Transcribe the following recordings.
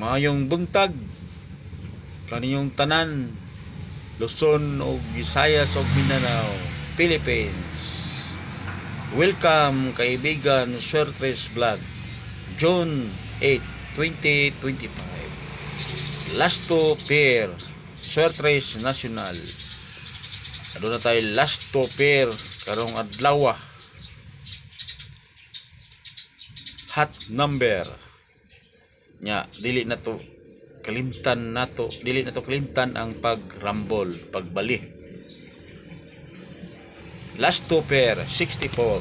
Maayong buntag kaninyong tanan, Luzon o Visayas o Mindanao, Philippines. Welcome kaibigan, Swertres Vlog. June 8, 2025. Lasto Pair, Swertres National. Ano na tayo Lasto Pair karong adlaw. Hot number nya dili na to kalimtan ang pagrambol, pagbali. Lasto Pair 64,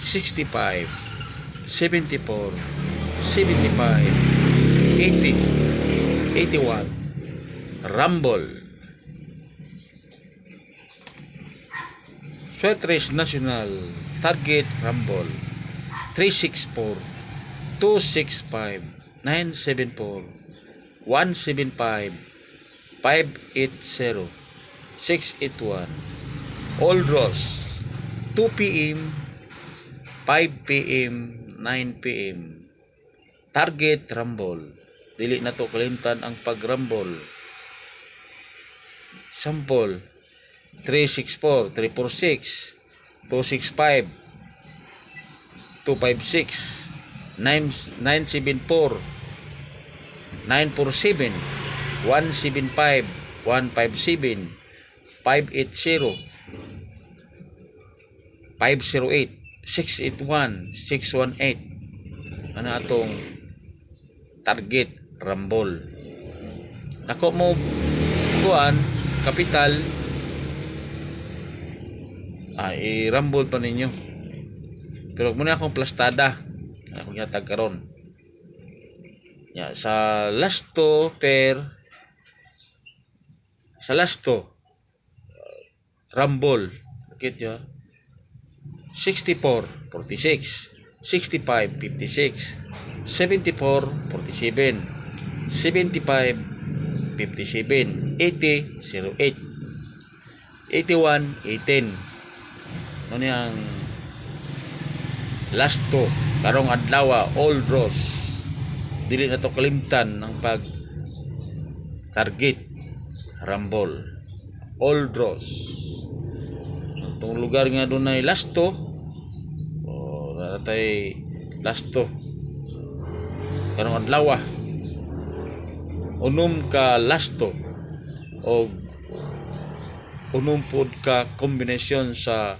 65, 74, 75, 80, 81. Rumble. Swertres National. Target Rumble 364, 265, 974, 175, 580, 681. All draws 2 p.m., 5 p.m., 9 p.m. Target Rumble. Dili na to kalimtan ang pagrumble. Sample 364, 346, 265, 256, 974, 947, 175, 157, 580, 508, 681, 618. Ano atong target rumble? Nako mo kuan kapital i-rumble pa ninyo. Pero muna akong plastada akong yatag karon. Sa Lasto Pair, sa Lasto rumble, nakita nyo 64, 46, 65, 56, 74, 47, 75, 57, 80, 08, 81, 18. Ano yung Lasto karong adlaw, all draws. Dili na to kalimtan ng pag target rumble, all draws. Itong lugar nga doon ay Lasto, natay Lasto karong adlaw, unom ka Lasto o unom pod ka kombinasyon sa